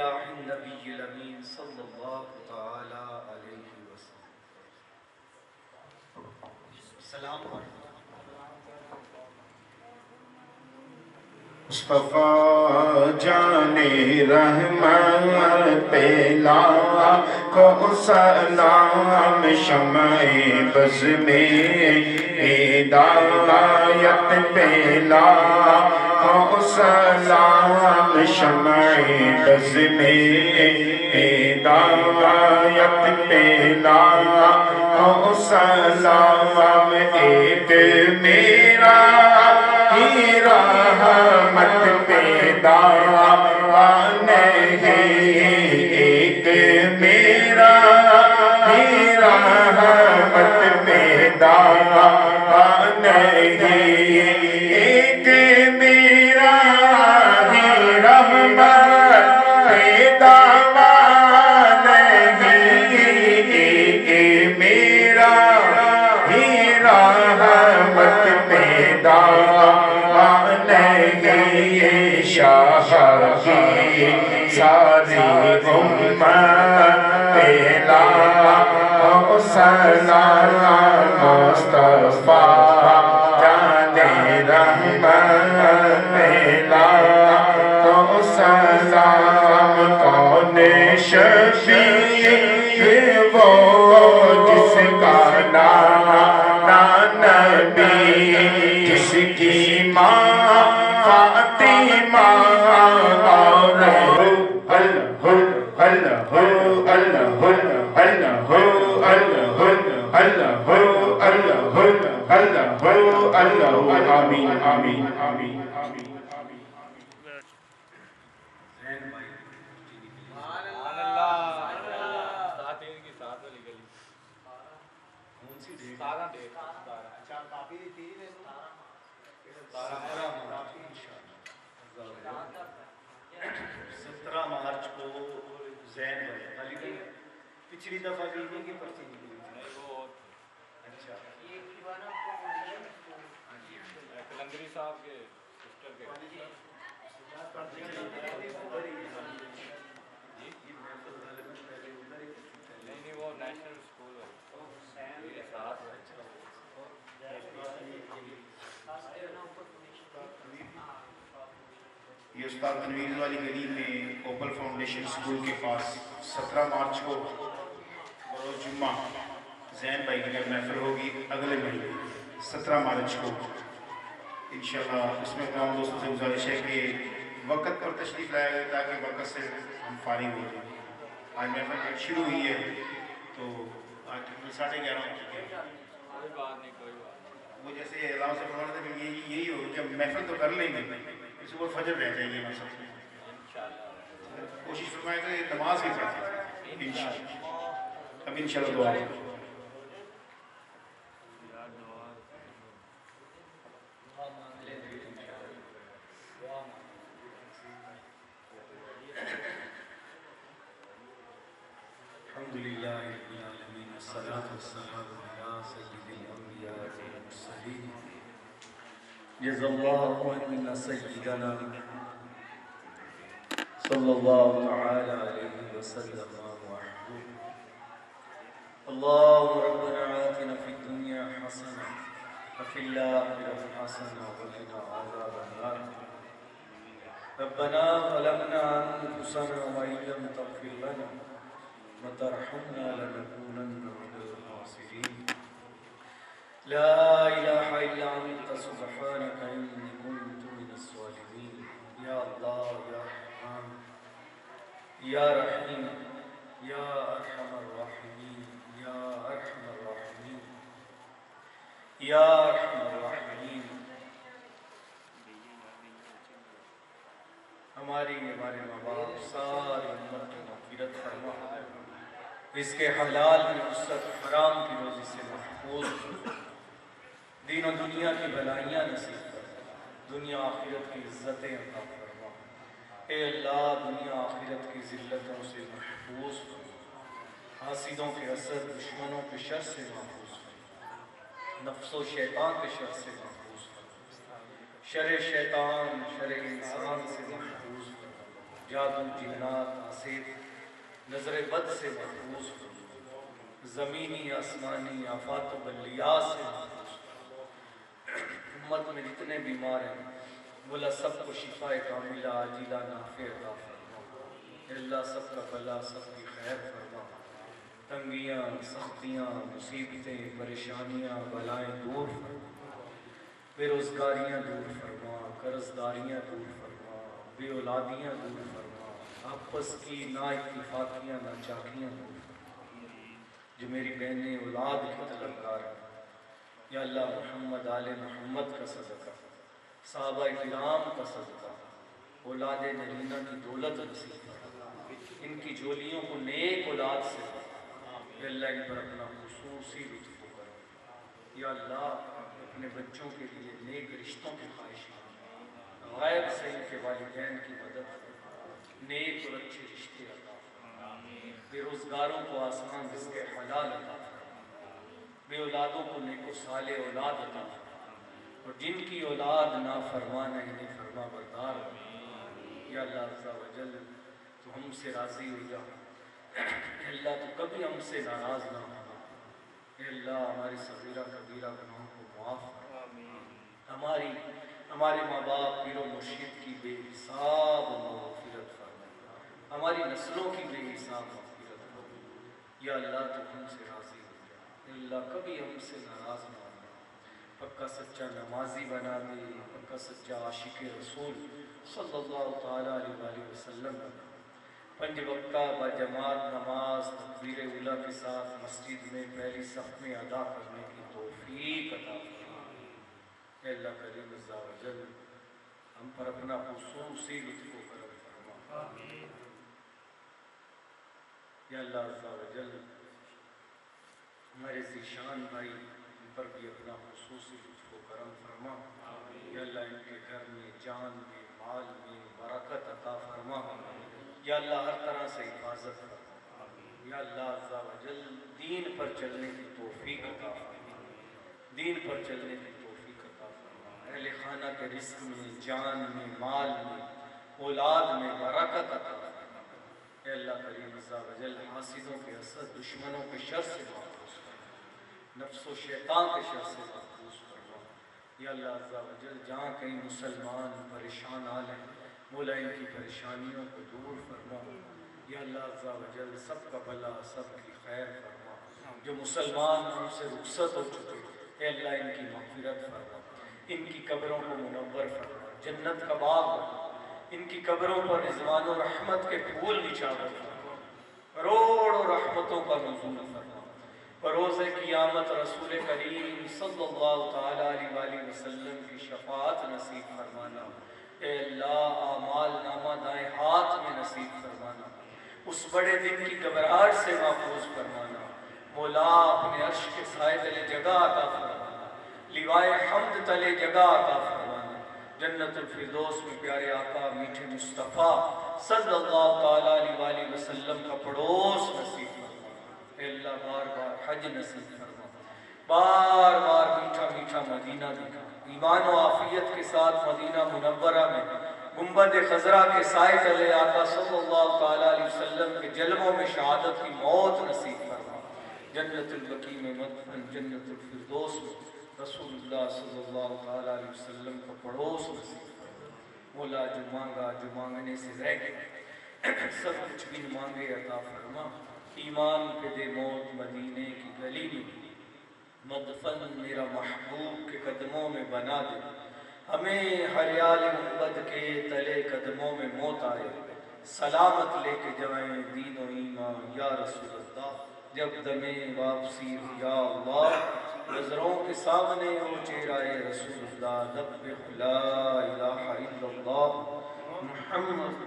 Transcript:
بجاہ النبی الامین صلی اللہ تعالی علیہ وسلم. السلام علیکم. مصطفیٰ جان رحمت لاکھوں سلام شمع بز میں ہدایت پہ لاکھوں سلام شمع بز میں ہدایت پہ لاکھوں سلام. ایک میرا ہی رحمت پیدا نہیں، ایک میرا ہی رحمت پیدا نہیں، ایک میرا ہی رحمت پیدا نہیں، ایک میرا ہی رحمت پیدا نہیں. شاہ کی ساری امت پیلا سلام مصطفیٰ جان رحمت پیلا سلام. کون شفیع وہ جس کا نام نبی، جس کی ماں فاطمہ اور آمین آمین آمین. مارچ کو زین بھائی پچھلی دفعہ بھی نہیں کی پرچی نکلی. اچھا کلندری صاحب کے سسٹر کے نہیں وہ نیشنل اسکول ہے. یہ استاد تنویر والی گلی میں اوپل فاؤنڈیشن اسکول کے پاس 17 مارچ کو بروز جمعہ زین بھائی کی محفل ہوگی. اگلے مہینے 17 مارچ کو انشاءاللہ. اس میں تمام دوستوں سے گزارش ہے کہ وقت پر تشریف لایا جائے تاکہ وقت سے ہم فارغ ہو جائیں. آج محفل شروع ہوئی ہے تو آج 11:30 ہو چکے ہیں. کوئی بات نہیں کوئی بات. وہ جیسے علامہ سے فرماتے تھے کہ یہی ہو کہ محفل تو کر لیں گے، اس کو فجر رہ جائیں گے. ہم سب کوشش فرمائے کہ نماز بھی پڑھیں انشاءاللہ. اب انشاءاللہ دعا الحمدللہ رب العالمین والصلاة والسلام علی سید الانبیاء والمرسلین. جزا اللہ عنا سیدنا صلی اللہ تعالی علیہ وسلم وحده. اللهم ربنا آتنا في الدنيا حسنة وفي الآخرة حسنة وقنا عذاب النار. ربنا ظلمنا أنفسنا وإن لم تغفر لنا وترحمنا لنكونن من الخاسرين. لا إله إلا أنت سبحانك إني كنت من الظالمين. يا الله يا رحمن يا رحيم يا أرحم الراحمين يا أرحم الراحمين يا أرحم الراحمين. ہمارے ماں باپ ساری امت کی مغفرت فرما، اس کے حلال کی وسعت حرام کی روزی سے محفوظ، دین و دنیا کی بلائیاں نصیب فرما، دنیا آخرت کی عزتیں عطا فرما. اے اللہ دنیا آخرت کی ذلتوں سے محفوظ فرما، حاسدوں کے حسد، دشمنوں کے شر سے محفوظ فرما، نفس و شیطان کے شر سے محفوظ فرما، شر شیطان شر انسان سے محفوظ فرما. جادو جنات آصف نظر بد سے محفوظ فرما، زمینی آسمانی آفات و بلیات سے محفوظ فرما۔ امت میں جتنے بیمار ہیں مولا سب کو شفا کاملہ عاجلہ نافع عطا فرما، اے اللہ سب کا بھلا سب کی خیر فرما، تنگیاں سختیاں مصیبتیں پریشانیاں بلائیں دور فرما، بے روزگاریاں دور فرما، قرض داریاں دور فرما، بے اولادیاں دور فرما، آپس کی نا اتفاقیاں نا چاکیاں دور فرما۔ جو میری بہنیں اولاد کی طلبگار ہیں یا اللہ محمد آل محمد کا صدقہ، صحابہ کرام کا صدقہ، اولاد نرینہ کی دولت نصیب فرما، ان کی جولیوں کو نیک اولاد سے اے اللہ ان پر اپنا خصوصی لطف کرو۔ یا اللہ اپنے بچوں کے لیے نیک رشتوں کی خواہش کرو، غائب سے ان کے والدین کی مدد کرو، نیک اور اچھے رشتے عطا فرما، بے روزگاروں کو آسان رزق حلال عطا فرما، بے اولادوں کو نیک و صالح اولاد عطا فرما، اور جن کی اولاد نافرمان ہے انہیں فرما بردار بنا۔ یا اللہ عز و جل تو ہم سے راضی ہو جا، اے اللہ تو کبھی ہم سے ناراض نہ ہونا، اے اللہ ہماری صغیرہ کبیرہ گناہوں کو معاف فرما، ہمارے ماں باپ پیر و مرشد کی بے حساب مغفرت فرما، ہماری نسلوں کی بے حساب مغفرت فرما۔ یا اللہ تو ہم سے راضی ہو جا، اے اللہ کبھی ہم سے ناراض نہ ہونا، پکا سچا نمازی بنا دے، پکا سچا عاشق رسول صلی اللہ تعالیٰ علیہ وآلہ وسلم بنا، 5 وقتہ بجماعت نماز تکبیر اولیٰ کے ساتھ مسجد میں پہلی صف میں ادا کرنے کی توفیق عطا فرما۔ اے اللہ کریم عز و جل ہم پر اپنا خصوصی لطف و کرم فرما۔ یا اللہ عز و جل ہمارے ذیشان بھائی ان پر بھی اپنا خصوصی لطف و کرم فرما۔ یا اللہ ان کے گھر میں جان میں مال میں برکت عطا فرما، یا اللہ ہر طرح سے حفاظت فرما، یا اللہ عز و جل دین پر چلنے کی توفیق عطا فرما، دین پر چلنے کی توفیق عطا فرما، اہل خانہ کے رزق میں جان میں مال میں اولاد میں برکت عطا فرما، اے اللہ کریم عز و جل حاسدوں کے حسد دشمنوں کے شر سے محفوظ فرما، نفس و شیطان کے شر سے محفوظ فرما۔ یا اللہ عز و جل جہاں کہیں مسلمان پریشان حال ہیں مولا ان کی پریشانیوں کو دور فرما، یا اللہ عز و جل سب کا بھلا سب کی خیر فرما، جو مسلمان ہم سے رخصت ہو چکے اے اللہ ان کی مغفرت فرما، ان کی قبروں کو منور فرما، جنت کا باغ بنا، ان کی قبروں پر رضوان و رحمت کے پھول نچھاور فرما، کروڑوں رحمتوں کا نزول فرما، بروز قیامت رسول کریم صلی اللہ تعالیٰ علیہ وآلہ وسلم کی شفاعت نصیب فرمانا، اے اللہ اعمال نامہ دائیں ہاتھ میں نصیب فرمانا، اس بڑے دن کی گھبراہٹ سے محفوظ فرمانا، مولا اپنے عرش کے سائے تلے جگہ عطا فرمانا، لیوائے حمد تلے جگہ عطا فرمانا، جنت الفردوس میں پیارے آقا میٹھے مصطفیٰ صلی اللہ تعالیٰ علیہ وآلہ وسلم کا پڑوس نصیب فرمانا، اے اللہ بار بار حج نصیب فرما، بار بار میٹھا میٹھا مدینہ دکھا، ایمان و عافیت کے ساتھ مدینہ منورہ میں گنبد خضرا کے سائے تلے آقا صلی اللہ تعالیٰ علیہ وسلم کے جلووں میں شہادت کی موت نصیب فرما، جنت البقیع میں مدفن، جنت الفردوس میں رسول اللہ صلی اللہ تعالیٰ علیہ وسلم کا پڑوس نصیب فرما۔ مولا جو مانگا جو مانگنے سے رہ گئے سب کچھ بھی مانگے عطا فرما، ایمان پہ دے موت مدینے کی گلی میں، مدفن میرا محبوب کے قدموں میں بنا دے، ہمیں حریال گنبد کے تلے قدموں میں موت آئے، سلامت لے کے جائیں دین و ایمان یا رسول اللہ، جب دمِ واپسی ہو یا اللہ، نظروں کے سامنے ہو چہرہ رسول اللہ، لبک لا الہ الا اللہ محمد